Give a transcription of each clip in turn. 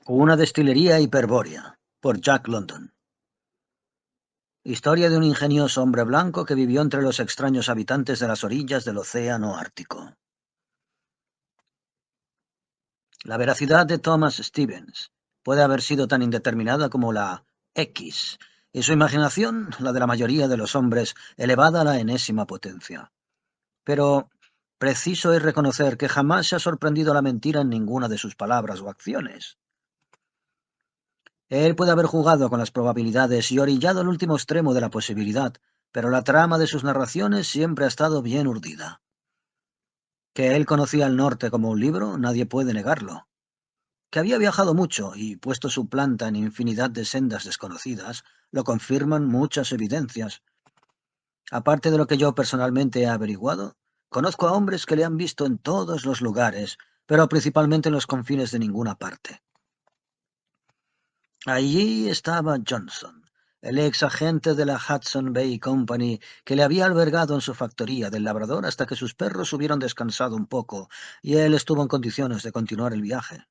Una destilería hiperbórea, por Jack London. Historia de un ingenioso hombre blanco que vivió entre los extraños habitantes de las orillas del océano Ártico. La veracidad de Thomas Stevens puede haber sido tan indeterminada como la X, y su imaginación, la de la mayoría de los hombres, elevada a la enésima potencia. Pero preciso es reconocer que jamás se ha sorprendido la mentira en ninguna de sus palabras o acciones. Él puede haber jugado con las probabilidades y orillado el último extremo de la posibilidad, pero la trama de sus narraciones siempre ha estado bien urdida. Que él conocía el norte como un libro, nadie puede negarlo. Que había viajado mucho y puesto su planta en infinidad de sendas desconocidas, lo confirman muchas evidencias. Aparte de lo que yo personalmente he averiguado, conozco a hombres que le han visto en todos los lugares, pero principalmente en los confines de ninguna parte. Allí estaba Johnson, el ex agente de la Hudson Bay Company, que le había albergado en su factoría del Labrador hasta que sus perros hubieron descansado un poco y él estuvo en condiciones de continuar el viaje.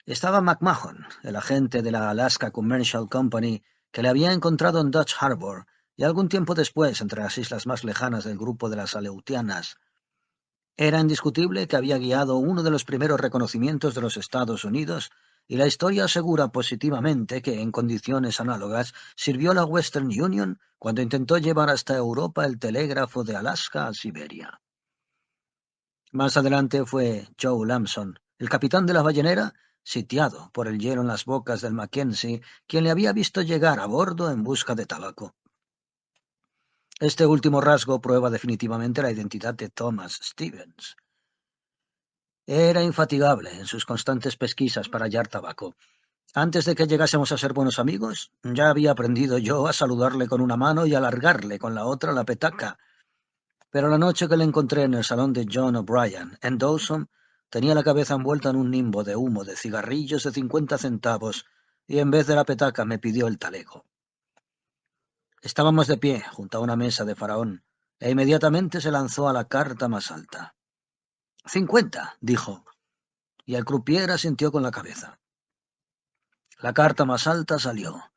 Estaba McMahon, el agente de la Alaska Commercial Company, que le había encontrado en Dutch Harbor y algún tiempo después entre las islas más lejanas del grupo de las Aleutianas. Era indiscutible que había guiado uno de los primeros reconocimientos de los Estados Unidos, y la historia asegura positivamente que, en condiciones análogas, sirvió la Western Union cuando intentó llevar hasta Europa el telégrafo de Alaska a Siberia. Más adelante fue Joe Lamson, el capitán de la ballenera, sitiado por el hielo en las bocas del Mackenzie, quien le había visto llegar a bordo en busca de tabaco. Este último rasgo prueba definitivamente la identidad de Thomas Stevens. Era infatigable en sus constantes pesquisas para hallar tabaco. Antes de que llegásemos a ser buenos amigos, ya había aprendido yo a saludarle con una mano y a alargarle con la otra la petaca. Pero la noche que le encontré en el salón de John O'Brien, en Dawson, tenía la cabeza envuelta en un nimbo de humo de cigarrillos de 50 centavos, y en vez de la petaca me pidió el talego. Estábamos de pie, junto a una mesa de faraón, e inmediatamente se lanzó a la carta más alta. 50, dijo, y el croupier asintió con la cabeza. La carta más alta salió.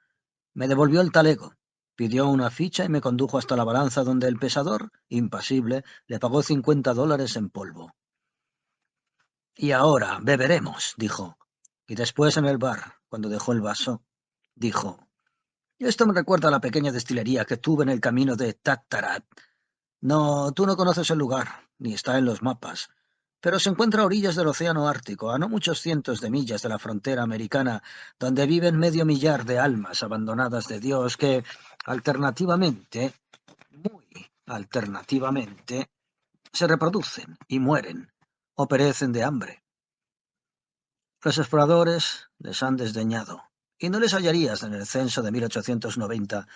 Me devolvió el talego, pidió una ficha y me condujo hasta la balanza donde el pesador, impasible, le pagó $50 en polvo. Y ahora beberemos, dijo. Y después en el bar, cuando dejó el vaso, dijo, esto me recuerda a la pequeña destilería que tuve en el camino de Tattarat. No, tú no conoces el lugar, ni está en los mapas, pero se encuentra a orillas del océano Ártico, a no muchos cientos de millas de la frontera americana, donde viven medio millar de almas abandonadas de Dios que, alternativamente, muy alternativamente, se reproducen y mueren, o perecen de hambre. Los exploradores les han desdeñado, y no les hallarías en el censo de 1890.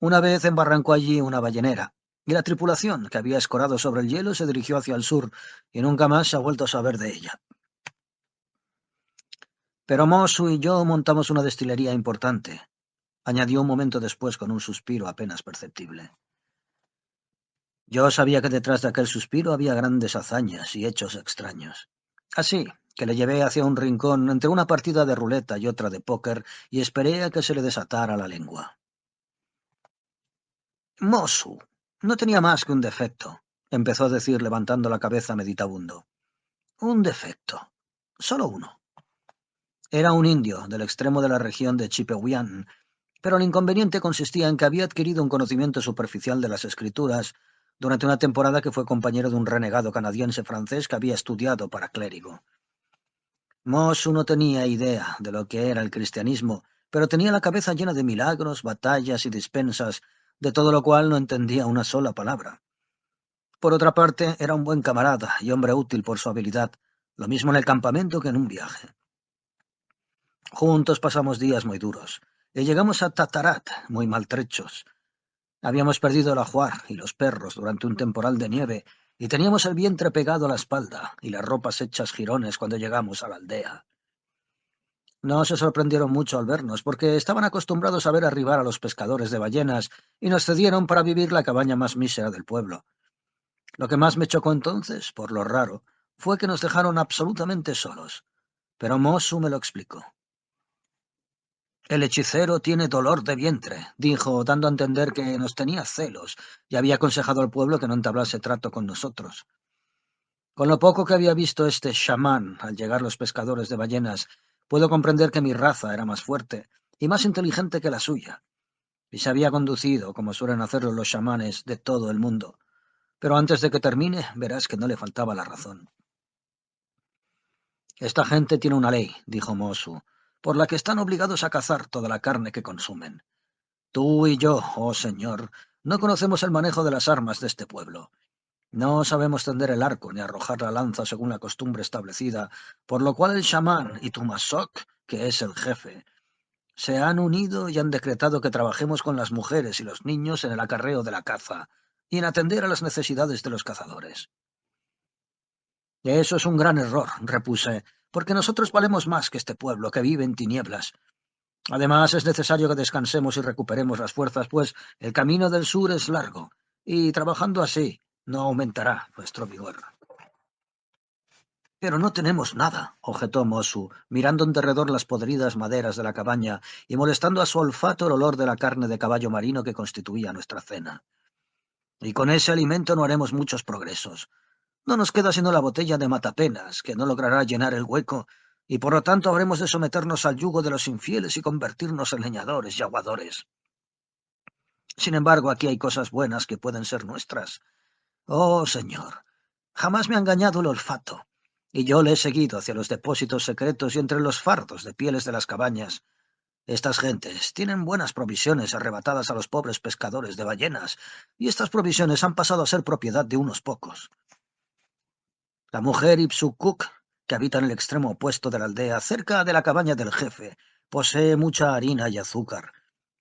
Una vez embarrancó allí una ballenera, y la tripulación, que había escorado sobre el hielo, se dirigió hacia el sur, y nunca más se ha vuelto a saber de ella. Pero Mosu y yo montamos una destilería importante, añadió un momento después con un suspiro apenas perceptible. Yo sabía que detrás de aquel suspiro había grandes hazañas y hechos extraños. Así que le llevé hacia un rincón entre una partida de ruleta y otra de póker y esperé a que se le desatara la lengua. Mosu no tenía más que un defecto, empezó a decir levantando la cabeza meditabundo. Un defecto. Solo uno. Era un indio del extremo de la región de Chipewyan, pero el inconveniente consistía en que había adquirido un conocimiento superficial de las escrituras durante una temporada que fue compañero de un renegado canadiense-francés que había estudiado para clérigo. Mosu no tenía idea de lo que era el cristianismo, pero tenía la cabeza llena de milagros, batallas y dispensas, de todo lo cual no entendía una sola palabra. Por otra parte, era un buen camarada y hombre útil por su habilidad, lo mismo en el campamento que en un viaje. Juntos pasamos días muy duros, y llegamos a Tattarat muy maltrechos. Habíamos perdido el ajuar y los perros durante un temporal de nieve, y teníamos el vientre pegado a la espalda y las ropas hechas jirones cuando llegamos a la aldea. No se sorprendieron mucho al vernos, porque estaban acostumbrados a ver arribar a los pescadores de ballenas, y nos cedieron para vivir la cabaña más mísera del pueblo. Lo que más me chocó entonces, por lo raro, fue que nos dejaron absolutamente solos. pero Mosu me lo explicó. El hechicero tiene dolor de vientre, dijo, dando a entender que nos tenía celos y había aconsejado al pueblo que no entablase trato con nosotros. Con lo poco que había visto este chamán al llegar los pescadores de ballenas, puedo comprender que mi raza era más fuerte y más inteligente que la suya, y se había conducido como suelen hacerlo los chamanes de todo el mundo. Pero antes de que termine, verás que no le faltaba la razón. Esta gente tiene una ley, dijo Mosu, por la que están obligados a cazar toda la carne que consumen. Tú y yo, oh señor, no conocemos el manejo de las armas de este pueblo. No sabemos tender el arco ni arrojar la lanza según la costumbre establecida, por lo cual el chamán y Tumasok, que es el jefe, se han unido y han decretado que trabajemos con las mujeres y los niños en el acarreo de la caza y en atender a las necesidades de los cazadores. Eso es un gran error, repuse, porque nosotros valemos más que este pueblo que vive en tinieblas. Además, es necesario que descansemos y recuperemos las fuerzas, pues el camino del sur es largo, y trabajando así no aumentará nuestro vigor. Pero no tenemos nada, objetó Mosu, mirando en derredor las podridas maderas de la cabaña y molestando a su olfato el olor de la carne de caballo marino que constituía nuestra cena. Y con ese alimento no haremos muchos progresos. No nos queda sino la botella de matapenas, que no logrará llenar el hueco, y por lo tanto habremos de someternos al yugo de los infieles y convertirnos en leñadores y aguadores. Sin embargo, aquí hay cosas buenas que pueden ser nuestras. Oh, señor, jamás me ha engañado el olfato, y yo le he seguido hacia los depósitos secretos y entre los fardos de pieles de las cabañas. Estas gentes tienen buenas provisiones arrebatadas a los pobres pescadores de ballenas, y estas provisiones han pasado a ser propiedad de unos pocos. La mujer Ipsukuk, que habita en el extremo opuesto de la aldea, cerca de la cabaña del jefe, posee mucha harina y azúcar,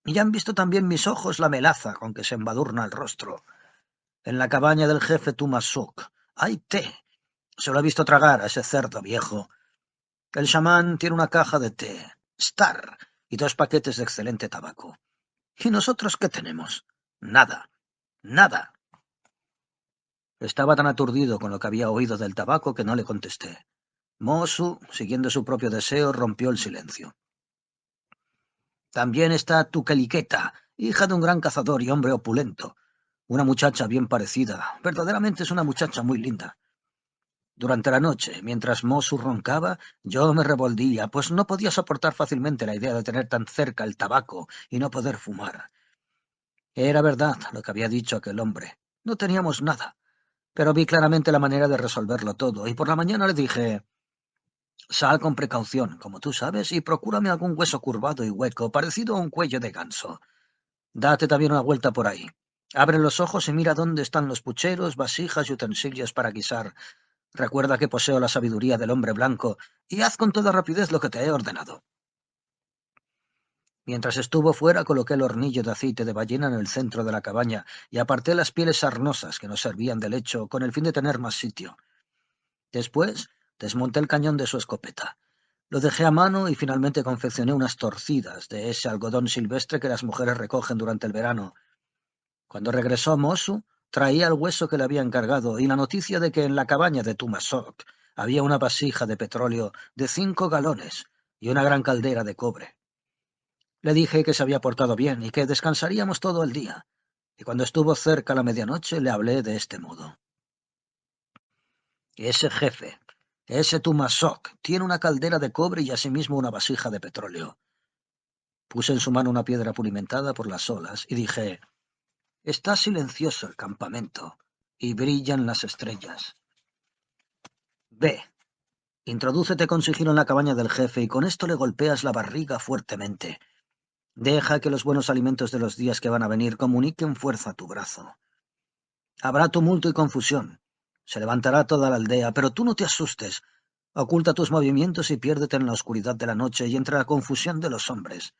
y ya han visto también mis ojos la melaza con que se embadurna el rostro. En la cabaña del jefe Tumasuk hay té. Se lo he visto tragar a ese cerdo viejo. El chamán tiene una caja de té, Star, y 2 paquetes de excelente tabaco. ¿Y nosotros qué tenemos? Nada, nada. Estaba tan aturdido con lo que había oído del tabaco que no le contesté. Mosu, siguiendo su propio deseo, rompió el silencio. También está Tukeliqueta, hija de un gran cazador y hombre opulento. Una muchacha bien parecida. Verdaderamente es una muchacha muy linda. Durante la noche, mientras Mosu roncaba, yo me revolvía, pues no podía soportar fácilmente la idea de tener tan cerca el tabaco y no poder fumar. Era verdad lo que había dicho aquel hombre. No teníamos nada, pero vi claramente la manera de resolverlo todo, y por la mañana le dije: «Sal con precaución, como tú sabes, y procúrame algún hueso curvado y hueco, parecido a un cuello de ganso. Date también una vuelta por ahí. Abre los ojos y mira dónde están los pucheros, vasijas y utensilios para guisar. Recuerda que poseo la sabiduría del hombre blanco, y haz con toda rapidez lo que te he ordenado». Mientras estuvo fuera, coloqué el hornillo de aceite de ballena en el centro de la cabaña y aparté las pieles sarnosas que nos servían de lecho con el fin de tener más sitio. Después, desmonté el cañón de su escopeta. Lo dejé a mano y finalmente confeccioné unas torcidas de ese algodón silvestre que las mujeres recogen durante el verano. Cuando regresó Mosu, traía el hueso que le había encargado y la noticia de que en la cabaña de Tumasok había una vasija de petróleo de 5 galones y una gran caldera de cobre. Le dije que se había portado bien y que descansaríamos todo el día, y cuando estuvo cerca la medianoche le hablé de este modo. Ese jefe, ese Tumasok, tiene una caldera de cobre y asimismo una vasija de petróleo. Puse en su mano una piedra pulimentada por las olas y dije: «Está silencioso el campamento y brillan las estrellas. Ve, introdúcete con sigilo en la cabaña del jefe y con esto le golpeas la barriga fuertemente. Deja que los buenos alimentos de los días que van a venir comuniquen fuerza a tu brazo. Habrá tumulto y confusión. Se levantará toda la aldea, pero tú no te asustes. Oculta tus movimientos y piérdete en la oscuridad de la noche y entre la confusión de los hombres.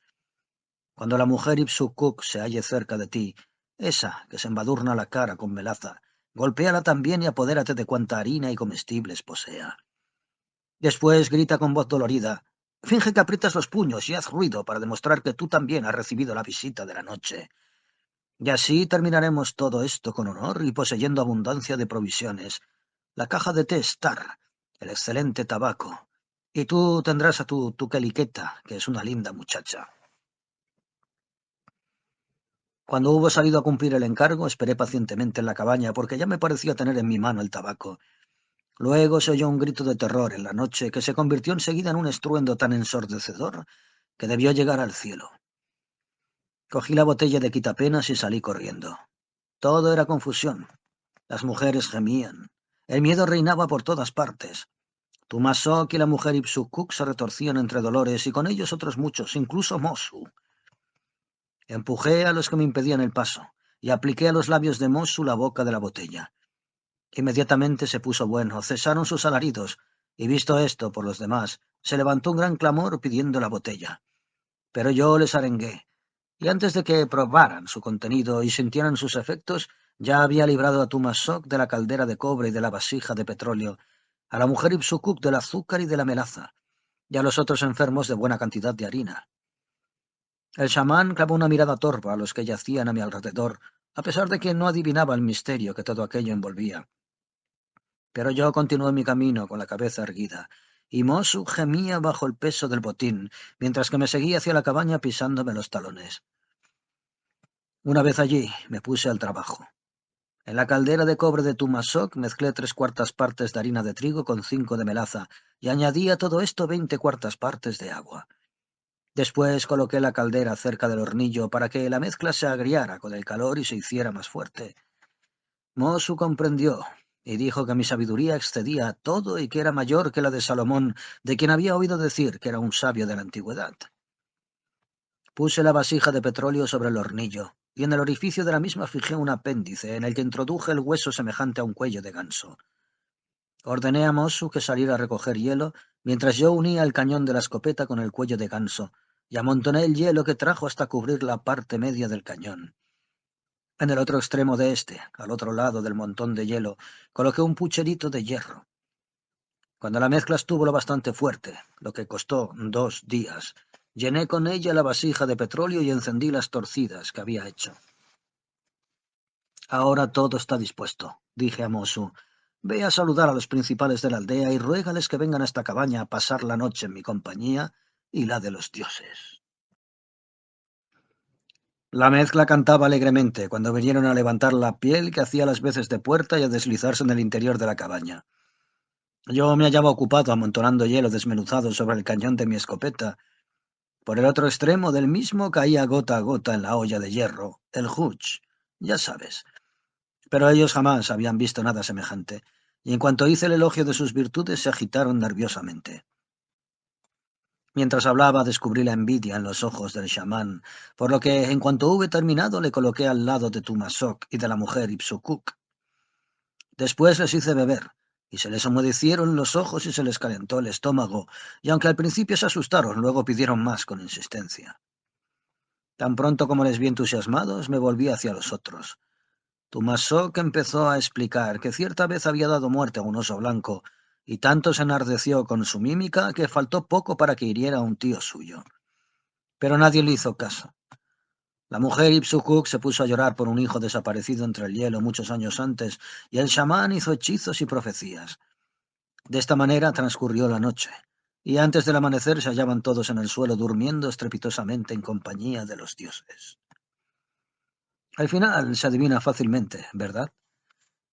Cuando la mujer Ipsukuk se halle cerca de ti, esa que se embadurna la cara con melaza, golpéala también y apodérate de cuanta harina y comestibles posea. Después grita con voz dolorida. Finge que aprietas los puños y haz ruido para demostrar que tú también has recibido la visita de la noche. Y así terminaremos todo esto con honor y poseyendo abundancia de provisiones, la caja de té Star, el excelente tabaco Y tú tendrás a tu Tuqueliqueta, que es una linda muchacha. Cuando hubo salido a cumplir el encargo, esperé pacientemente en la cabaña, porque ya me parecía tener en mi mano el tabaco. Luego se oyó un grito de terror en la noche, que se convirtió enseguida en un estruendo tan ensordecedor que debió llegar al cielo. Cogí la botella de quitapenas y salí corriendo. Todo era confusión. Las mujeres gemían. El miedo reinaba por todas partes. Tumasok y la mujer Ipsukuk se retorcían entre dolores, y con ellos otros muchos, incluso Mosu. Empujé a los que me impedían el paso, y apliqué a los labios de Mosu la boca de la botella. Inmediatamente se puso bueno, cesaron sus alaridos, y visto esto por los demás, se levantó un gran clamor pidiendo la botella. Pero yo les arengué, y antes de que probaran su contenido y sintieran sus efectos, ya había librado a Tumasok de la caldera de cobre y de la vasija de petróleo, a la mujer Ipsukuk del azúcar y de la melaza, y a los otros enfermos de buena cantidad de harina. El chamán clavó una mirada torva a los que yacían a mi alrededor, a pesar de que no adivinaba el misterio que todo aquello envolvía. Pero yo continué mi camino con la cabeza erguida, y Mosu gemía bajo el peso del botín, mientras que me seguía hacia la cabaña pisándome los talones. Una vez allí, me puse al trabajo. En la caldera de cobre de Tumasok mezclé 3/4 partes de harina de trigo con 5 de melaza, y añadí a todo esto 20/4 partes de agua. Después coloqué la caldera cerca del hornillo para que la mezcla se agriara con el calor y se hiciera más fuerte. Mosu comprendió y dijo que mi sabiduría excedía a todo y que era mayor que la de Salomón, de quien había oído decir que era un sabio de la antigüedad. Puse la vasija de petróleo sobre el hornillo, y en el orificio de la misma fijé un apéndice en el que introduje el hueso semejante a un cuello de ganso. Ordené a Mosu que saliera a recoger hielo, mientras yo unía el cañón de la escopeta con el cuello de ganso, y amontoné el hielo que trajo hasta cubrir la parte media del cañón. En el otro extremo de este, al otro lado del montón de hielo, coloqué un pucherito de hierro. Cuando la mezcla estuvo lo bastante fuerte, lo que costó 2 días, llené con ella la vasija de petróleo y encendí las torcidas que había hecho. Ahora todo está dispuesto, dije a Mosu. Ve a saludar a los principales de la aldea y ruégales que vengan a esta cabaña a pasar la noche en mi compañía y la de los dioses. La mezcla cantaba alegremente cuando vinieron a levantar la piel que hacía las veces de puerta y a deslizarse en el interior de la cabaña. Yo me hallaba ocupado amontonando hielo desmenuzado sobre el cañón de mi escopeta. Por el otro extremo del mismo caía gota a gota en la olla de hierro, el huch, ya sabes. Pero ellos jamás habían visto nada semejante, y en cuanto hice el elogio de sus virtudes se agitaron nerviosamente. Mientras hablaba descubrí la envidia en los ojos del chamán, por lo que en cuanto hube terminado le coloqué al lado de Tumasok y de la mujer Ipsukuk. Después les hice beber, y se les humedecieron los ojos y se les calentó el estómago, y aunque al principio se asustaron, luego pidieron más con insistencia. Tan pronto como les vi entusiasmados, me volví hacia los otros. Tumasok empezó a explicar que cierta vez había dado muerte a un oso blanco, y tanto se enardeció con su mímica que faltó poco para que hiriera a un tío suyo. Pero nadie le hizo caso. La mujer Ipsukuk se puso a llorar por un hijo desaparecido entre el hielo muchos años antes, y el chamán hizo hechizos y profecías. De esta manera transcurrió la noche, y antes del amanecer se hallaban todos en el suelo durmiendo estrepitosamente en compañía de los dioses. Al final se adivina fácilmente, ¿verdad?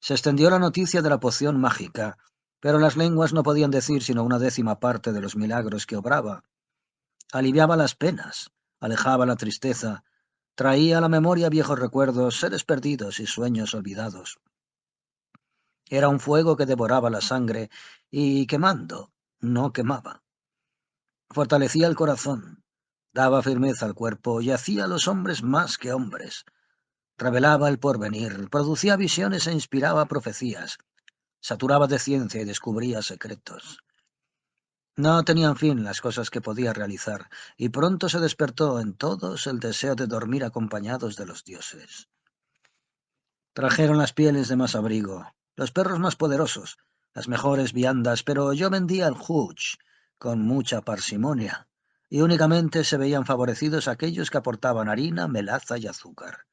Se extendió la noticia de la poción mágica, pero las lenguas no podían decir sino una 10ª parte de los milagros que obraba. Aliviaba las penas, alejaba la tristeza, traía a la memoria viejos recuerdos, seres perdidos y sueños olvidados. Era un fuego que devoraba la sangre y, quemando, no quemaba. Fortalecía el corazón, daba firmeza al cuerpo y hacía a los hombres más que hombres. Revelaba el porvenir, producía visiones e inspiraba profecías, saturaba de ciencia y descubría secretos. No tenían fin las cosas que podía realizar, y pronto se despertó en todos el deseo de dormir acompañados de los dioses. Trajeron las pieles de más abrigo, los perros más poderosos, las mejores viandas, pero yo vendía el huch con mucha parsimonia, y únicamente se veían favorecidos aquellos que aportaban harina, melaza y azúcar.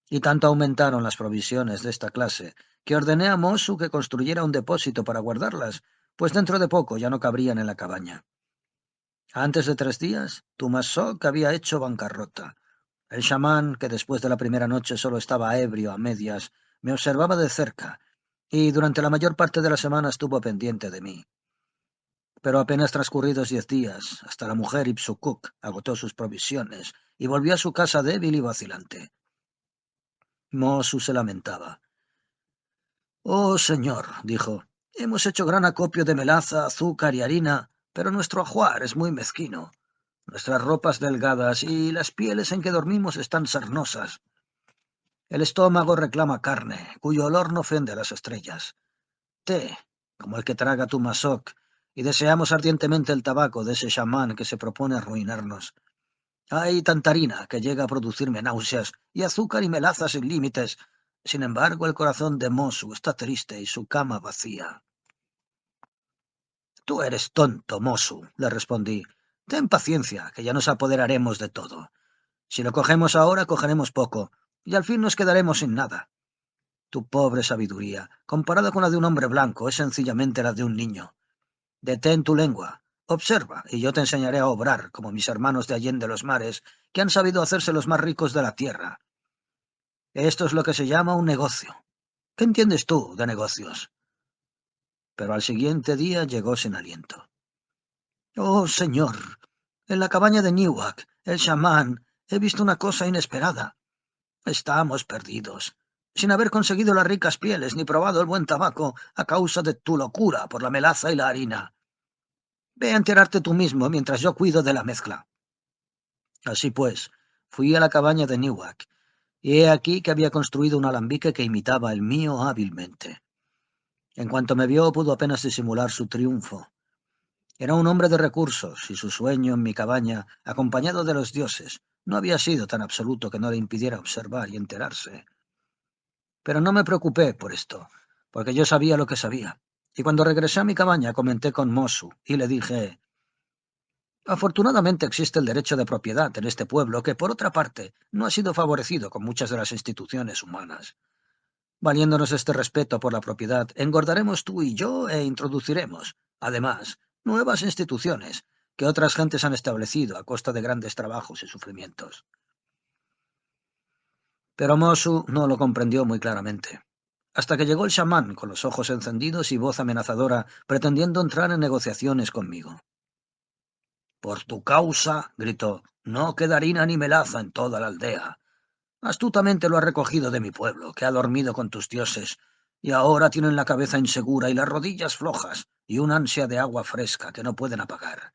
Y tanto aumentaron las provisiones de esta clase, que ordené a Mosu que construyera un depósito para guardarlas, pues dentro de poco ya no cabrían en la cabaña. Antes de 3 días, Tumasok había hecho bancarrota. El chamán, que después de la primera noche solo estaba ebrio a medias, me observaba de cerca, y durante la mayor parte de la semana estuvo pendiente de mí. Pero apenas transcurridos 10 días, hasta la mujer Ipsukuk agotó sus provisiones y volvió a su casa débil y vacilante. Mosu se lamentaba. «Oh, señor», dijo, «hemos hecho gran acopio de melaza, azúcar y harina, pero nuestro ajuar es muy mezquino. Nuestras ropas delgadas y las pieles en que dormimos están sarnosas. El estómago reclama carne, cuyo olor no ofende a las estrellas. Té, como el que traga Tumasok, y deseamos ardientemente el tabaco de ese chamán que se propone arruinarnos. Hay tanta harina que llega a producirme náuseas, y azúcar y melaza sin límites. Sin embargo, el corazón de Mosu está triste y su cama vacía». «Tú eres tonto, Mosu», le respondí. «Ten paciencia, que ya nos apoderaremos de todo. Si lo cogemos ahora, cogeremos poco, y al fin nos quedaremos sin nada. Tu pobre sabiduría, comparada con la de un hombre blanco, es sencillamente la de un niño. Detén tu lengua, observa, y yo te enseñaré a obrar como mis hermanos de allende los mares, que han sabido hacerse los más ricos de la tierra. Esto es lo que se llama un negocio. ¿Qué entiendes tú de negocios?». Pero al siguiente día llegó sin aliento. «Oh, señor, en la cabaña de Newark, el chamán, he visto una cosa inesperada. Estamos perdidos, sin haber conseguido las ricas pieles ni probado el buen tabaco a causa de tu locura por la melaza y la harina. Ve a enterarte tú mismo mientras yo cuido de la mezcla». Así pues, fui a la cabaña de Newark, y he aquí que había construido un alambique que imitaba el mío hábilmente. En cuanto me vio, pudo apenas disimular su triunfo. Era un hombre de recursos, y su sueño en mi cabaña, acompañado de los dioses, no había sido tan absoluto que no le impidiera observar y enterarse. Pero no me preocupé por esto, porque yo sabía lo que sabía. Y cuando regresé a mi cabaña comenté con Mosu y le dije: «Afortunadamente existe el derecho de propiedad en este pueblo que, por otra parte, no ha sido favorecido con muchas de las instituciones humanas. Valiéndonos este respeto por la propiedad, engordaremos tú y yo e introduciremos, además, nuevas instituciones que otras gentes han establecido a costa de grandes trabajos y sufrimientos». Pero Mosu no lo comprendió muy claramente, hasta que llegó el chamán con los ojos encendidos y voz amenazadora, pretendiendo entrar en negociaciones conmigo. «Por tu causa», gritó, «no queda harina ni melaza en toda la aldea. Astutamente lo has recogido de mi pueblo, que ha dormido con tus dioses, y ahora tienen la cabeza insegura y las rodillas flojas, y un ansia de agua fresca que no pueden apagar.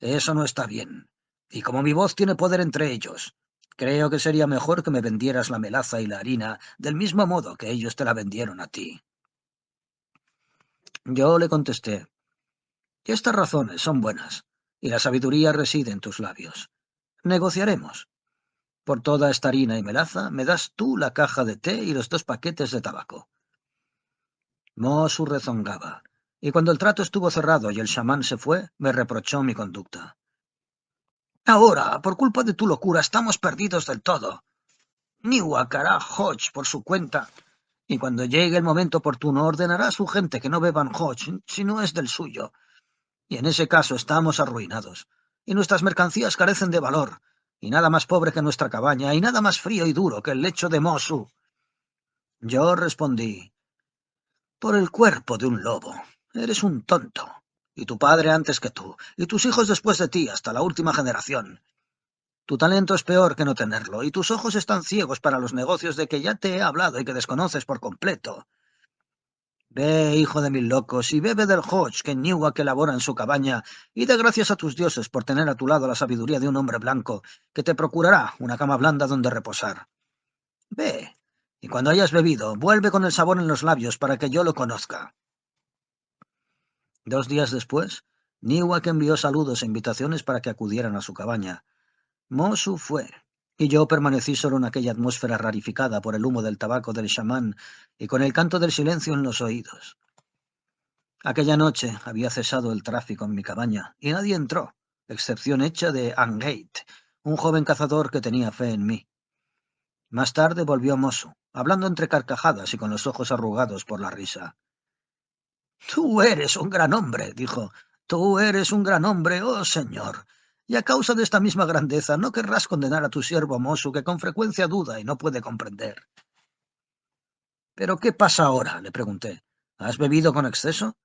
Eso no está bien, y como mi voz tiene poder entre ellos, creo que sería mejor que me vendieras la melaza y la harina del mismo modo que ellos te la vendieron a ti». Yo le contesté: «Estas razones son buenas, y la sabiduría reside en tus labios. Negociaremos. Por toda esta harina y melaza me das tú la caja de té y los 2 paquetes de tabaco». Mosu rezongaba, y cuando el trato estuvo cerrado y el chamán se fue, me reprochó mi conducta. «Ahora, por culpa de tu locura, estamos perdidos del todo. Newark hará Hodge por su cuenta, y cuando llegue el momento oportuno ordenará a su gente que no beban Hodge si no es del suyo. Y en ese caso estamos arruinados, y nuestras mercancías carecen de valor, y nada más pobre que nuestra cabaña, y nada más frío y duro que el lecho de Mosu». Yo respondí: «Por el cuerpo de un lobo. Eres un tonto, y tu padre antes que tú, y tus hijos después de ti hasta la última generación. Tu talento es peor que no tenerlo, y tus ojos están ciegos para los negocios de que ya te he hablado y que desconoces por completo. Ve, hijo de mil locos, y bebe del Hodge que Newark elabora en su cabaña, y dé gracias a tus dioses por tener a tu lado la sabiduría de un hombre blanco, que te procurará una cama blanda donde reposar. Ve, y cuando hayas bebido, vuelve con el sabor en los labios para que yo lo conozca». 2 días después, Newark envió saludos e invitaciones para que acudieran a su cabaña. Mosu fue, y yo permanecí solo en aquella atmósfera rarificada por el humo del tabaco del chamán y con el canto del silencio en los oídos. Aquella noche había cesado el tráfico en mi cabaña, y nadie entró, excepción hecha de Angate, un joven cazador que tenía fe en mí. Más tarde volvió Mosu, hablando entre carcajadas y con los ojos arrugados por la risa. Tú eres un gran hombre, dijo. Tú eres un gran hombre, oh señor. Y a causa de esta misma grandeza no querrás condenar a tu siervo Mosu, que con frecuencia duda y no puede comprender. ¿Pero qué pasa ahora? Le pregunté. ¿Has bebido con exceso?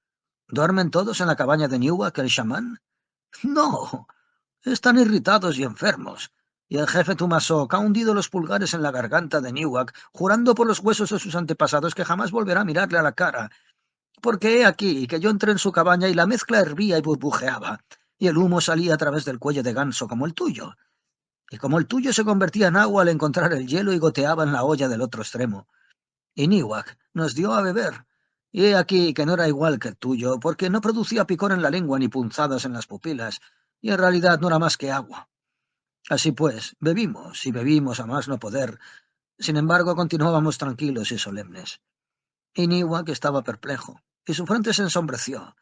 ¿Duermen todos en la cabaña de Newark el chamán? No, están irritados y enfermos. Y el jefe Tumasok ha hundido los pulgares en la garganta de Newark, jurando por los huesos de sus antepasados que jamás volverá a mirarle a la cara. Porque he aquí que yo entré en su cabaña y la mezcla hervía y burbujeaba, y el humo salía a través del cuello de ganso como el tuyo. Y como el tuyo se convertía en agua al encontrar el hielo y goteaba en la olla del otro extremo. Y Newark nos dio a beber. Y he aquí que no era igual que el tuyo, porque no producía picor en la lengua ni punzadas en las pupilas, y en realidad no era más que agua. Así pues, bebimos y bebimos a más no poder. Sin embargo, continuábamos tranquilos y solemnes. Y Newark estaba perplejo, y su frente se ensombreció.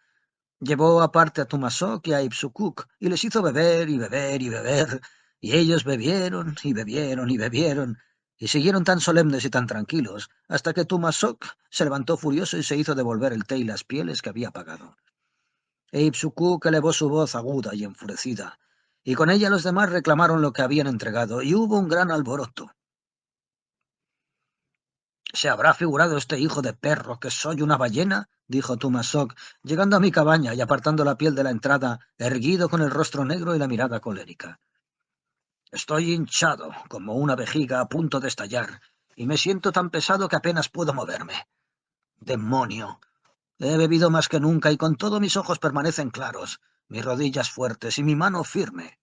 Llevó aparte a Tumasok y a Ipsukuk, y les hizo beber y beber y beber, y ellos bebieron y bebieron y bebieron, y siguieron tan solemnes y tan tranquilos, hasta que Tumasok se levantó furioso y se hizo devolver el té y las pieles que había pagado. E Ipsukuk elevó su voz aguda y enfurecida, y con ella los demás reclamaron lo que habían entregado, y hubo un gran alboroto. ¿Se habrá figurado este hijo de perro que soy una ballena? Dijo Tumasok, llegando a mi cabaña y apartando la piel de la entrada, erguido con el rostro negro y la mirada colérica. Estoy hinchado, como una vejiga a punto de estallar, y me siento tan pesado que apenas puedo moverme. ¡Demonio! He bebido más que nunca y con todo mis ojos permanecen claros, mis rodillas fuertes y mi mano firme.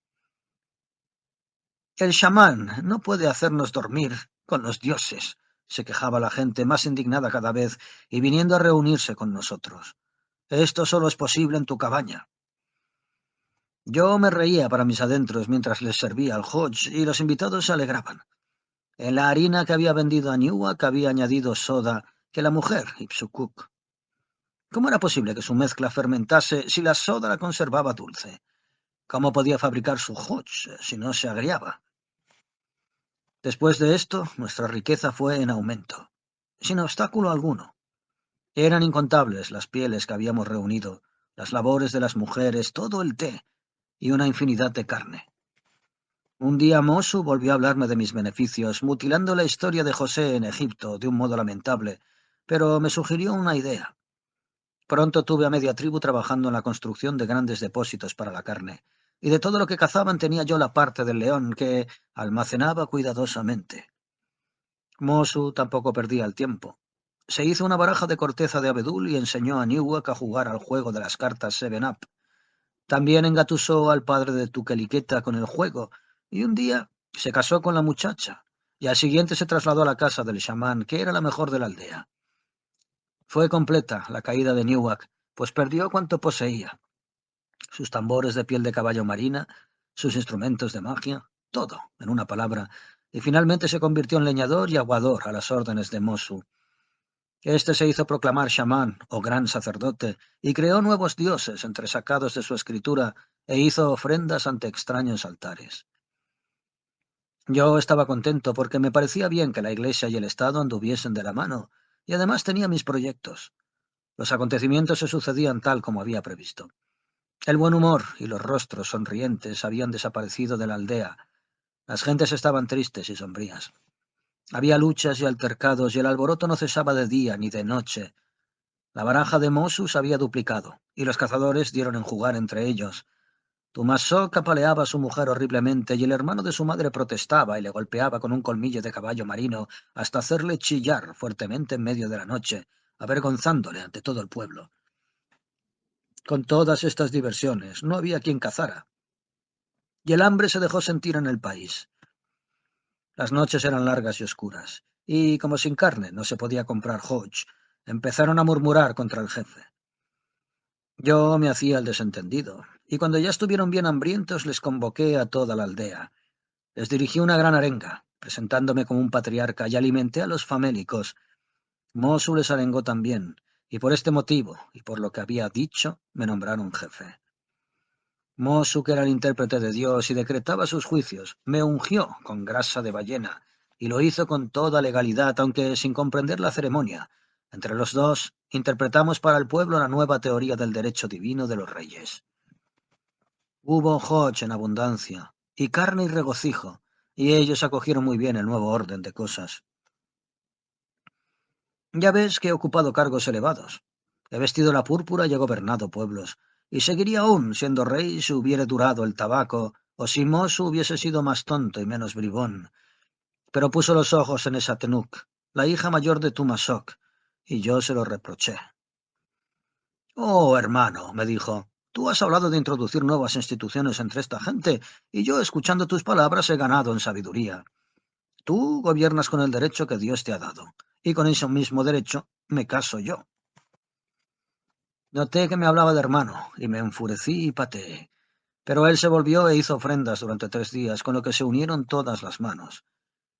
El chamán no puede hacernos dormir con los dioses, se quejaba la gente, más indignada cada vez, y viniendo a reunirse con nosotros. Esto solo es posible en tu cabaña. Yo me reía para mis adentros mientras les servía al Hodge, y los invitados se alegraban. En la harina que había vendido a Newark había añadido soda que la mujer, Ipsukuk. ¿Cómo era posible que su mezcla fermentase si la soda la conservaba dulce? ¿Cómo podía fabricar su Hodge si no se agriaba? Después de esto, nuestra riqueza fue en aumento, sin obstáculo alguno. Eran incontables las pieles que habíamos reunido, las labores de las mujeres, todo el té y una infinidad de carne. Un día Mosu volvió a hablarme de mis beneficios, mutilando la historia de José en Egipto de un modo lamentable, pero me sugirió una idea. Pronto tuve a media tribu trabajando en la construcción de grandes depósitos para la carne, y de todo lo que cazaban tenía yo la parte del león que almacenaba cuidadosamente. Mosu tampoco perdía el tiempo. Se hizo una baraja de corteza de abedul y enseñó a Newark a jugar al juego de las cartas Seven Up. También engatusó al padre de Tuqueliqueta con el juego, y un día se casó con la muchacha, y al siguiente se trasladó a la casa del chamán, que era la mejor de la aldea. Fue completa la caída de Newark, pues perdió cuanto poseía: sus tambores de piel de caballo marina, sus instrumentos de magia, todo, en una palabra, y finalmente se convirtió en leñador y aguador a las órdenes de Mosu. Este se hizo proclamar chamán o gran sacerdote y creó nuevos dioses entresacados de su escritura e hizo ofrendas ante extraños altares. Yo estaba contento porque me parecía bien que la Iglesia y el Estado anduviesen de la mano, y además tenía mis proyectos. Los acontecimientos se sucedían tal como había previsto. El buen humor y los rostros sonrientes habían desaparecido de la aldea. Las gentes estaban tristes y sombrías. Había luchas y altercados y el alboroto no cesaba de día ni de noche. La baraja de Mosu se había duplicado, y los cazadores dieron en jugar entre ellos. Tumasok apaleaba a su mujer horriblemente, y el hermano de su madre protestaba y le golpeaba con un colmillo de caballo marino hasta hacerle chillar fuertemente en medio de la noche, avergonzándole ante todo el pueblo. Con todas estas diversiones no había quien cazara, y el hambre se dejó sentir en el país. Las noches eran largas y oscuras, y como sin carne no se podía comprar Hodge, empezaron a murmurar contra el jefe. Yo me hacía el desentendido, y cuando ya estuvieron bien hambrientos les convoqué a toda la aldea. Les dirigí una gran arenga, presentándome como un patriarca, y alimenté a los famélicos. Mosu les arengó también, y por este motivo, y por lo que había dicho, me nombraron jefe. Mosu, que era el intérprete de Dios y decretaba sus juicios, me ungió con grasa de ballena, y lo hizo con toda legalidad, aunque sin comprender la ceremonia, Entre los dos, interpretamos para el pueblo la nueva teoría del derecho divino de los reyes. Hubo hodge en abundancia, y carne y regocijo, y ellos acogieron muy bien el nuevo orden de cosas. Ya ves que he ocupado cargos elevados. He vestido la púrpura y he gobernado pueblos, y seguiría aún siendo rey si hubiera durado el tabaco, o si Mosu hubiese sido más tonto y menos bribón. Pero puso los ojos en esa Tenuk, la hija mayor de Tumasok, y yo se lo reproché. Oh, hermano, me dijo, tú has hablado de introducir nuevas instituciones entre esta gente, y yo, escuchando tus palabras, he ganado en sabiduría. Tú gobiernas con el derecho que Dios te ha dado, y con ese mismo derecho me caso yo. Noté que me hablaba de hermano, y me enfurecí y pateé. Pero él se volvió e hizo ofrendas durante 3 días, con lo que se unieron todas las manos.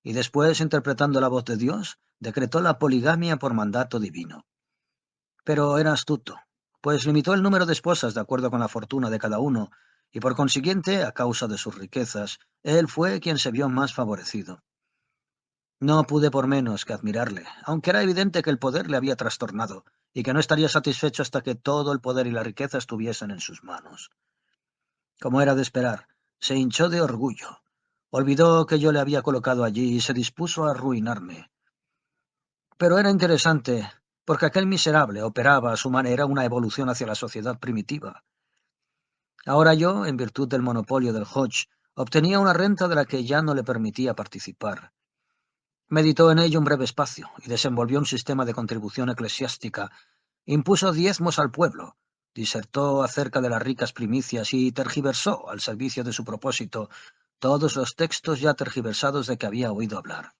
Y después, interpretando la voz de Dios, decretó la poligamia por mandato divino. Pero era astuto, pues limitó el número de esposas de acuerdo con la fortuna de cada uno, y por consiguiente, a causa de sus riquezas, él fue quien se vio más favorecido. No pude por menos que admirarle, aunque era evidente que el poder le había trastornado, y que no estaría satisfecho hasta que todo el poder y la riqueza estuviesen en sus manos. Como era de esperar, se hinchó de orgullo. Olvidó que yo le había colocado allí y se dispuso a arruinarme. Pero era interesante, porque aquel miserable operaba a su manera una evolución hacia la sociedad primitiva. Ahora yo, en virtud del monopolio del Hodge, obtenía una renta de la que ya no le permitía participar. Meditó en ello un breve espacio y desenvolvió un sistema de contribución eclesiástica. Impuso diezmos al pueblo, disertó acerca de las ricas primicias y tergiversó, al servicio de su propósito, todos los textos ya tergiversados de que había oído hablar.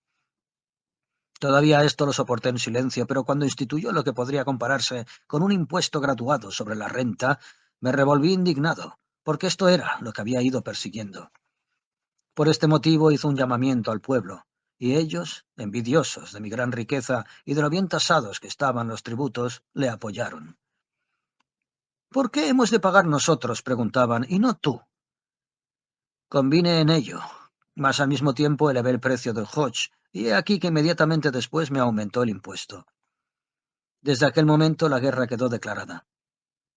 Todavía esto lo soporté en silencio, pero cuando instituyó lo que podría compararse con un impuesto graduado sobre la renta, me revolví indignado, porque esto era lo que había ido persiguiendo. Por este motivo hizo un llamamiento al pueblo, y ellos, envidiosos de mi gran riqueza y de lo bien tasados que estaban los tributos, le apoyaron. ¿Por qué hemos de pagar nosotros?, preguntaban, y no tú. Convine en ello, mas al mismo tiempo elevé el precio del Hodge, y he aquí que inmediatamente después me aumentó el impuesto. Desde aquel momento la guerra quedó declarada.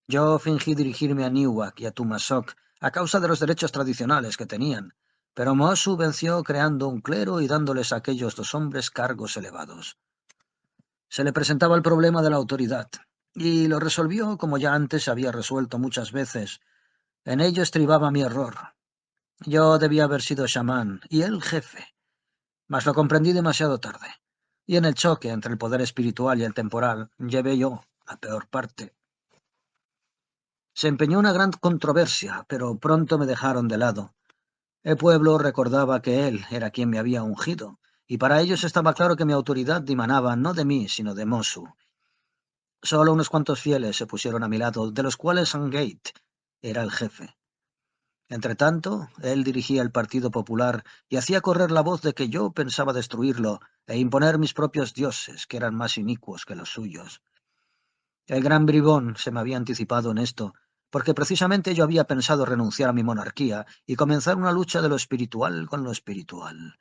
Yo fingí dirigirme a Newark y a Tumasok a causa de los derechos tradicionales que tenían, pero Mosu venció creando un clero y dándoles a aquellos 2 hombres cargos elevados. Se le presentaba el problema de la autoridad, y lo resolvió como ya antes había resuelto muchas veces. En ello estribaba mi error. Yo debía haber sido chamán y él jefe, mas lo comprendí demasiado tarde, y en el choque entre el poder espiritual y el temporal llevé yo la peor parte. Se empeñó una gran controversia, pero pronto me dejaron de lado. El pueblo recordaba que él era quien me había ungido, y para ellos estaba claro que mi autoridad dimanaba no de mí, sino de Mosu. Solo unos cuantos fieles se pusieron a mi lado, de los cuales Sangate era el jefe. Entretanto, él dirigía el Partido Popular y hacía correr la voz de que yo pensaba destruirlo e imponer mis propios dioses, que eran más inicuos que los suyos. El gran bribón se me había anticipado en esto, porque precisamente yo había pensado renunciar a mi monarquía y comenzar una lucha de lo espiritual con lo espiritual.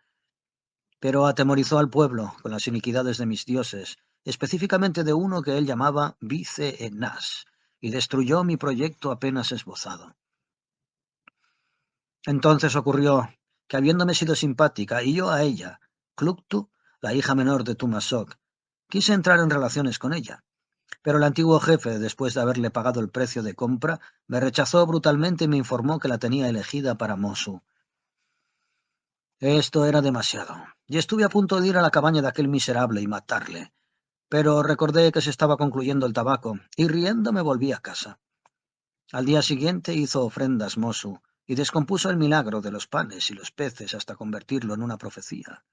Pero atemorizó al pueblo con las iniquidades de mis dioses, específicamente de uno que él llamaba Vice-Enas, y destruyó mi proyecto apenas esbozado. Entonces ocurrió que, habiéndome sido simpática, y yo a ella, Kluktu, la hija menor de Tumasok, quise entrar en relaciones con ella. Pero el antiguo jefe, después de haberle pagado el precio de compra, me rechazó brutalmente y me informó que la tenía elegida para Mosu. Esto era demasiado, y estuve a punto de ir a la cabaña de aquel miserable y matarle. Pero recordé que se estaba concluyendo el tabaco, y riendo me volví a casa. Al día siguiente hizo ofrendas Mosu, y descompuso el milagro de los panes y los peces hasta convertirlo en una profecía.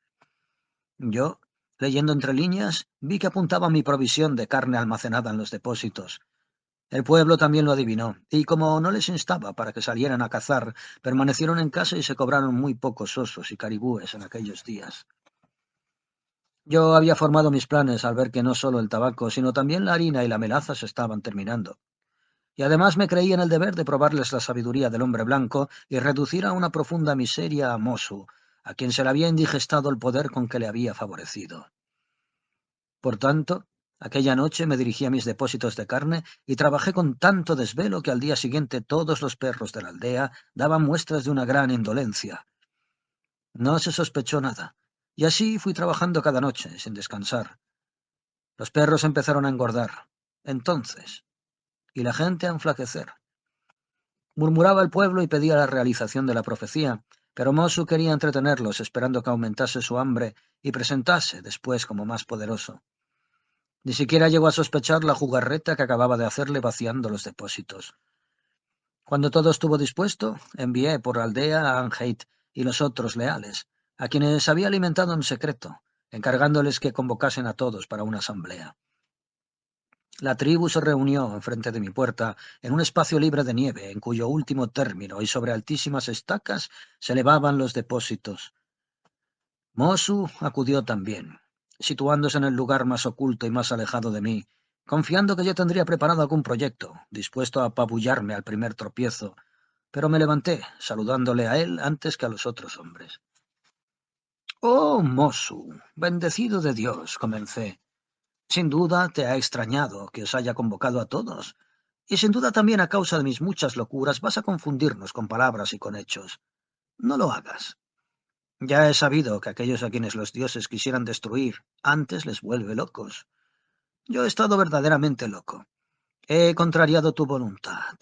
Yo, leyendo entre líneas, vi que apuntaba a mi provisión de carne almacenada en los depósitos. El pueblo también lo adivinó, y como no les instaba para que salieran a cazar, permanecieron en casa y se cobraron muy pocos osos y caribúes en aquellos días. Yo había formado mis planes al ver que no solo el tabaco, sino también la harina y la melaza se estaban terminando. Y además me creí en el deber de probarles la sabiduría del hombre blanco y reducir a una profunda miseria a Mosu, a quien se le había indigestado el poder con que le había favorecido. Por tanto, Aquella noche me dirigí a mis depósitos de carne y trabajé con tanto desvelo que al día siguiente todos los perros de la aldea daban muestras de una gran indolencia. No se sospechó nada, y así fui trabajando cada noche, sin descansar. Los perros empezaron a engordar, entonces, y la gente a enflaquecer. Murmuraba el pueblo y pedía la realización de la profecía, pero Mosu quería entretenerlos esperando que aumentase su hambre y presentase después como más poderoso. Ni siquiera llegó a sospechar la jugarreta que acababa de hacerle vaciando los depósitos. Cuando todo estuvo dispuesto, envié por la aldea a Anheit y los otros leales, a quienes había alimentado en secreto, encargándoles que convocasen a todos para una asamblea. La tribu se reunió enfrente de mi puerta en un espacio libre de nieve, en cuyo último término y sobre altísimas estacas se elevaban los depósitos. Mosu acudió también, situándose en el lugar más oculto y más alejado de mí, confiando que yo tendría preparado algún proyecto, dispuesto a apabullarme al primer tropiezo, pero me levanté, saludándole a él antes que a los otros hombres. «Oh, Mosu, bendecido de Dios», comencé. «Sin duda te ha extrañado que os haya convocado a todos, y sin duda también a causa de mis muchas locuras vas a confundirnos con palabras y con hechos. No lo hagas. Ya he sabido que aquellos a quienes los dioses quisieran destruir antes les vuelve locos. Yo he estado verdaderamente loco. He contrariado tu voluntad.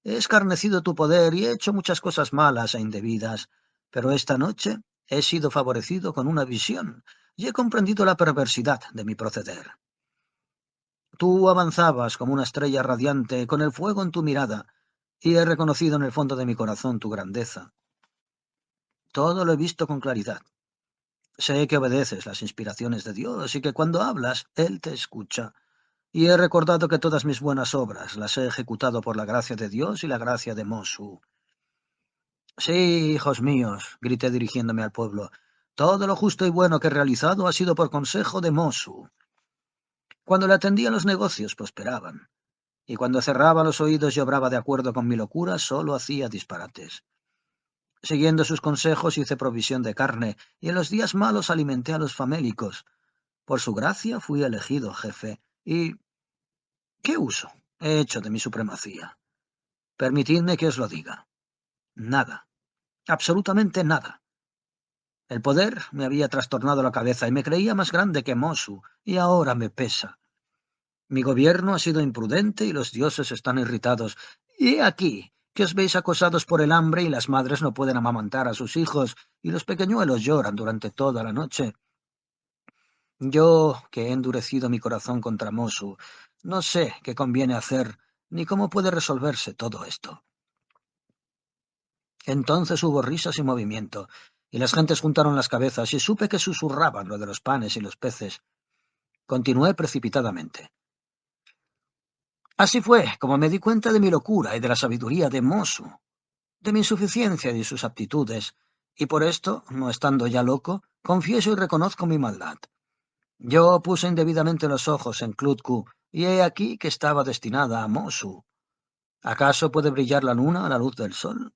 He escarnecido tu poder y he hecho muchas cosas malas e indebidas, pero esta noche he sido favorecido con una visión y he comprendido la perversidad de mi proceder. Tú avanzabas como una estrella radiante con el fuego en tu mirada, y he reconocido en el fondo de mi corazón tu grandeza. Todo lo he visto con claridad. Sé que obedeces las inspiraciones de Dios y que cuando hablas, Él te escucha. Y he recordado que todas mis buenas obras las he ejecutado por la gracia de Dios y la gracia de Mosu. Sí, hijos míos, grité dirigiéndome al pueblo, todo lo justo y bueno que he realizado ha sido por consejo de Mosu. Cuando le atendía los negocios prosperaban, y cuando cerraba los oídos y obraba de acuerdo con mi locura, solo hacía disparates. Siguiendo sus consejos hice provisión de carne, y en los días malos alimenté a los famélicos. Por su gracia fui elegido jefe, y ¿qué uso he hecho de mi supremacía? Permitidme que os lo diga. Nada, absolutamente nada. El poder me había trastornado la cabeza y me creía más grande que Mosu, y ahora me pesa. Mi gobierno ha sido imprudente y los dioses están irritados. Y he aquí que os veis acosados por el hambre y las madres no pueden amamantar a sus hijos y los pequeñuelos lloran durante toda la noche. Yo, que he endurecido mi corazón contra Mosu, no sé qué conviene hacer ni cómo puede resolverse todo esto. Entonces hubo risas y movimiento, y las gentes juntaron las cabezas y supe que susurraban lo de los panes y los peces. Continué precipitadamente. Así fue como me di cuenta de mi locura y de la sabiduría de Mosu, de mi insuficiencia y de sus aptitudes, y por esto, no estando ya loco, confieso y reconozco mi maldad. Yo puse indebidamente los ojos en Klutku, y he aquí que estaba destinada a Mosu. ¿Acaso puede brillar la luna a la luz del sol?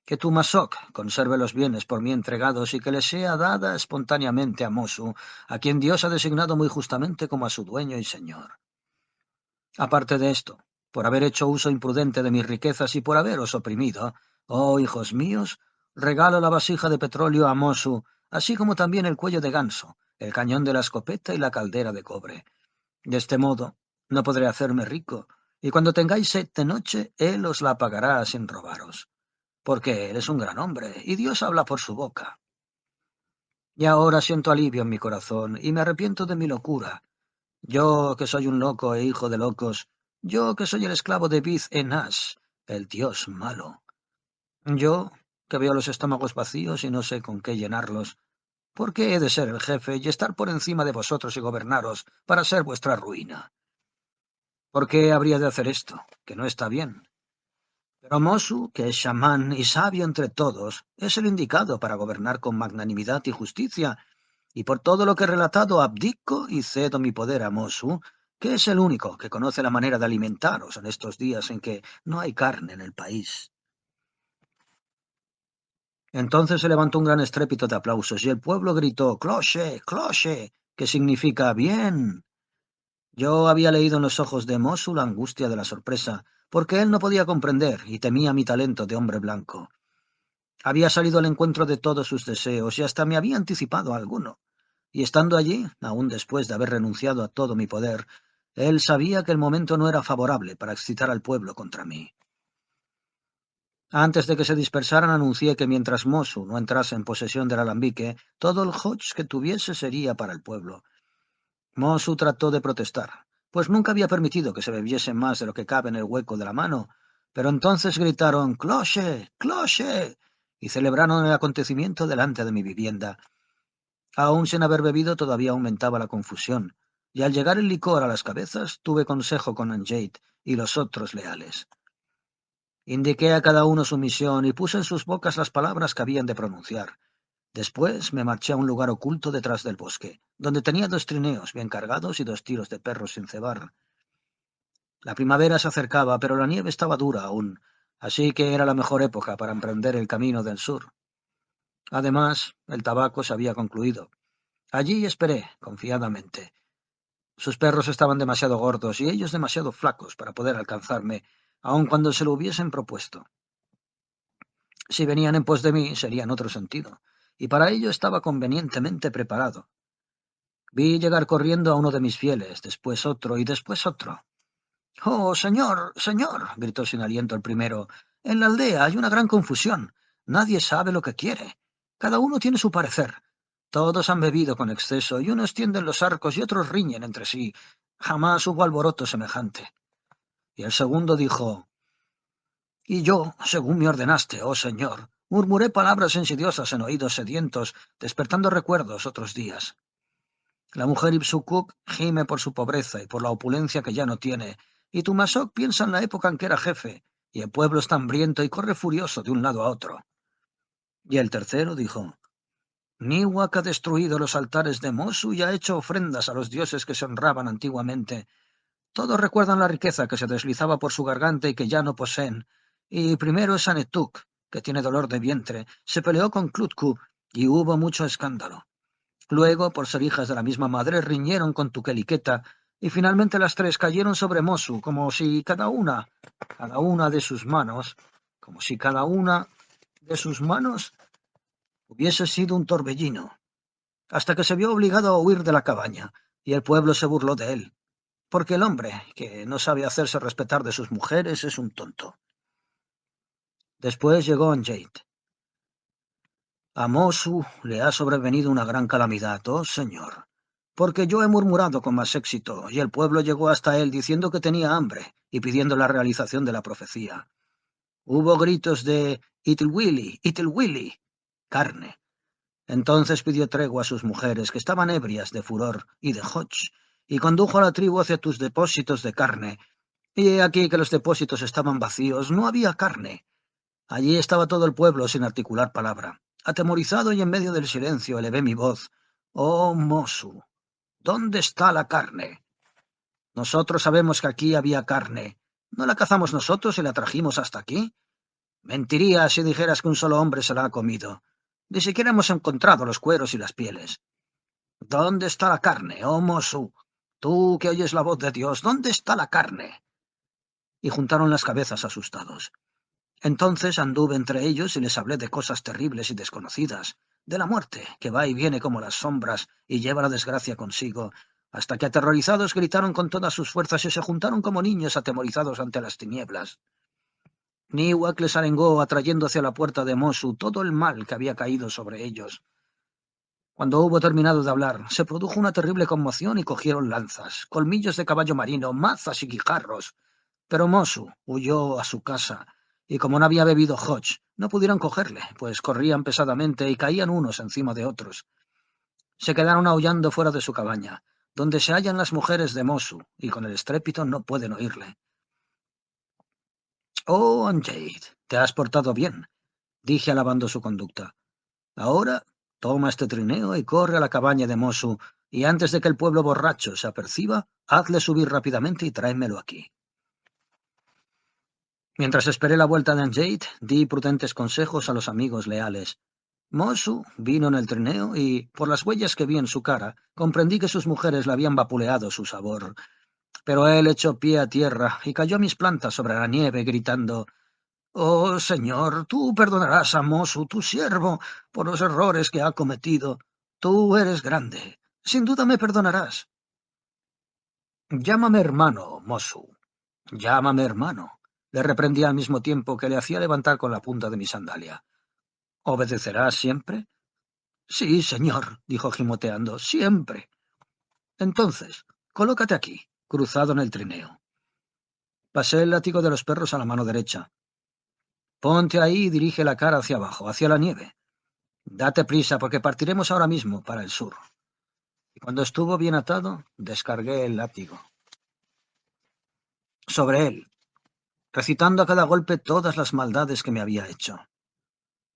Que Tumasok conserve los bienes por mí entregados y que le sea dada espontáneamente a Mosu, a quien Dios ha designado muy justamente como a su dueño y señor. Aparte de esto, por haber hecho uso imprudente de mis riquezas y por haberos oprimido, oh hijos míos, regalo la vasija de petróleo a Mosu, así como también el cuello de ganso, el cañón de la escopeta y la caldera de cobre. De este modo, no podré hacerme rico, y cuando tengáis sed de noche, él os la pagará sin robaros. Porque él es un gran hombre, y Dios habla por su boca. Y ahora siento alivio en mi corazón, y me arrepiento de mi locura. Yo, que soy un loco e hijo de locos, yo, que soy el esclavo de Biz Enash, el dios malo. Yo, que veo los estómagos vacíos y no sé con qué llenarlos. ¿Por qué he de ser el jefe y estar por encima de vosotros y gobernaros para ser vuestra ruina? ¿Por qué habría de hacer esto, que no está bien? Pero Mosu, que es chamán y sabio entre todos, es el indicado para gobernar con magnanimidad y justicia, y por todo lo que he relatado abdico y cedo mi poder a Mosu, que es el único que conoce la manera de alimentaros en estos días en que no hay carne en el país. Entonces se levantó un gran estrépito de aplausos y el pueblo gritó «¡Cloche! ¡Cloche!», que significa «bien». Yo había leído en los ojos de Mosu la angustia de la sorpresa, porque él no podía comprender y temía mi talento de hombre blanco. Había salido al encuentro de todos sus deseos y hasta me había anticipado a alguno. Y estando allí, aún después de haber renunciado a todo mi poder, él sabía que el momento no era favorable para excitar al pueblo contra mí. Antes de que se dispersaran, anuncié que mientras Mosu no entrase en posesión del alambique, todo el Hodge que tuviese sería para el pueblo. Mosu trató de protestar, pues nunca había permitido que se bebiese más de lo que cabe en el hueco de la mano, pero entonces gritaron «¡Cloche! ¡Cloche!» y celebraron el acontecimiento delante de mi vivienda. Aún sin haber bebido todavía aumentaba la confusión, y al llegar el licor a las cabezas tuve consejo con Anjate y los otros leales. Indiqué a cada uno su misión y puse en sus bocas las palabras que habían de pronunciar. Después me marché a un lugar oculto detrás del bosque, donde tenía 2 trineos bien cargados y 2 tiros de perros sin cebar. La primavera se acercaba, pero la nieve estaba dura aún, así que era la mejor época para emprender el camino del sur. Además, el tabaco se había concluido. Allí esperé, confiadamente. Sus perros estaban demasiado gordos y ellos demasiado flacos para poder alcanzarme, aun cuando se lo hubiesen propuesto. Si venían en pos de mí, sería en otro sentido, y para ello estaba convenientemente preparado. Vi llegar corriendo a uno de mis fieles, después otro y después otro. «¡Oh, señor, señor!» gritó sin aliento el primero. «En la aldea hay una gran confusión. Nadie sabe lo que quiere. Cada uno tiene su parecer. Todos han bebido con exceso, y unos tienden los arcos y otros riñen entre sí. Jamás hubo alboroto semejante». Y el segundo dijo: «Y yo, según me ordenaste, oh señor, murmuré palabras insidiosas en oídos sedientos, despertando recuerdos otros días. La mujer Ipsukuk gime por su pobreza y por la opulencia que ya no tiene, y Tumasok piensa en la época en que era jefe, y el pueblo está hambriento y corre furioso de un lado a otro». Y el tercero dijo: «Niwak ha destruido los altares de Mosu y ha hecho ofrendas a los dioses que se honraban antiguamente. Todos recuerdan la riqueza que se deslizaba por su garganta y que ya no poseen. Y primero Sanetuk, que tiene dolor de vientre, se peleó con Klutku y hubo mucho escándalo. Luego, por ser hijas de la misma madre, riñeron con Tukeliketa, y finalmente las tres cayeron sobre Mosu, como si cada una de sus manos, hubiese sido un torbellino, hasta que se vio obligado a huir de la cabaña, y el pueblo se burló de él, porque el hombre que no sabe hacerse respetar de sus mujeres es un tonto». Después llegó Anjate. «A Mosu le ha sobrevenido una gran calamidad, oh señor, porque yo he murmurado con más éxito, y el pueblo llegó hasta él diciendo que tenía hambre y pidiendo la realización de la profecía. Hubo gritos de «Itilwili, Itilwili», carne. Entonces pidió tregua a sus mujeres, que estaban ebrias de furor y de Hodge, y condujo a la tribu hacia tus depósitos de carne. Y he aquí que los depósitos estaban vacíos, no había carne. Allí estaba todo el pueblo sin articular palabra. Atemorizado y en medio del silencio elevé mi voz: «Oh, Mosu, ¿dónde está la carne? Nosotros sabemos que aquí había carne. ¿No la cazamos nosotros y la trajimos hasta aquí? Mentirías si dijeras que un solo hombre se la ha comido. Ni siquiera hemos encontrado los cueros y las pieles. ¿Dónde está la carne, oh Mosu? Tú que oyes la voz de Dios, ¿dónde está la carne?» Y juntaron las cabezas asustados. Entonces anduve entre ellos y les hablé de cosas terribles y desconocidas, de la muerte, que va y viene como las sombras y lleva la desgracia consigo, hasta que aterrorizados gritaron con todas sus fuerzas y se juntaron como niños atemorizados ante las tinieblas. Niwak les arengó atrayendo hacia la puerta de Mosu todo el mal que había caído sobre ellos. Cuando hubo terminado de hablar, se produjo una terrible conmoción y cogieron lanzas, colmillos de caballo marino, mazas y guijarros. Pero Mosu huyó a su casa, y como no había bebido Hodge, no pudieron cogerle, pues corrían pesadamente y caían unos encima de otros. Se quedaron aullando fuera de su cabaña, donde se hallan las mujeres de Mosu, y con el estrépito no pueden oírle. «Oh, Anjade, te has portado bien», dije alabando su conducta. «Ahora toma este trineo y corre a la cabaña de Mosu, y antes de que el pueblo borracho se aperciba, hazle subir rápidamente y tráemelo aquí». Mientras esperé la vuelta de Anjate, di prudentes consejos a los amigos leales. Mosu vino en el trineo y, por las huellas que vi en su cara, comprendí que sus mujeres le habían vapuleado su sabor. Pero él echó pie a tierra y cayó a mis plantas sobre la nieve, gritando: «Oh, Señor, tú perdonarás a Mosu, tu siervo, por los errores que ha cometido. Tú eres grande. Sin duda me perdonarás». «Llámame hermano, Mosu. Llámame hermano», le reprendí al mismo tiempo que le hacía levantar con la punta de mi sandalia. «¿Obedecerás siempre?» «Sí, señor», dijo gimoteando, «siempre». «Entonces, colócate aquí, cruzado en el trineo». Pasé el látigo de los perros a la mano derecha. «Ponte ahí y dirige la cara hacia abajo, hacia la nieve. Date prisa, porque partiremos ahora mismo para el sur». Y cuando estuvo bien atado, descargué el látigo sobre él, recitando a cada golpe todas las maldades que me había hecho.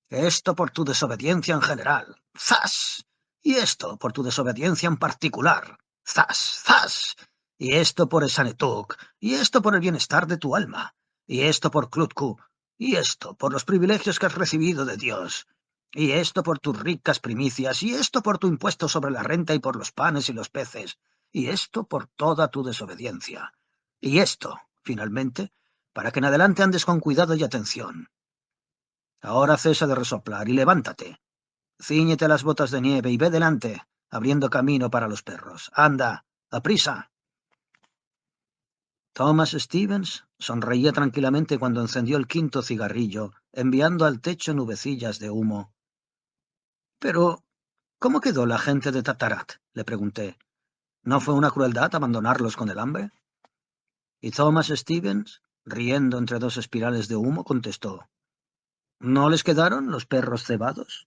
«Esto por tu desobediencia en general. ¡Zas! Y esto por tu desobediencia en particular. ¡Zas! ¡Zas! Y esto por Esanetuk. Y esto por el bienestar de tu alma. Y esto por Klutku. Y esto por los privilegios que has recibido de Dios. Y esto por tus ricas primicias. Y esto por tu impuesto sobre la renta y por los panes y los peces. Y esto por toda tu desobediencia. Y esto, finalmente, para que en adelante andes con cuidado y atención. Ahora cesa de resoplar y levántate. Cíñete las botas de nieve y ve delante, abriendo camino para los perros. Anda, aprisa». Thomas Stevens sonreía tranquilamente cuando encendió el quinto cigarrillo, enviando al techo nubecillas de humo. «Pero, ¿cómo quedó la gente de Tatarat?», le pregunté. «¿No fue una crueldad abandonarlos con el hambre?». Y Thomas Stevens, riendo entre dos espirales de humo, contestó: «¿No les quedaron los perros cebados?».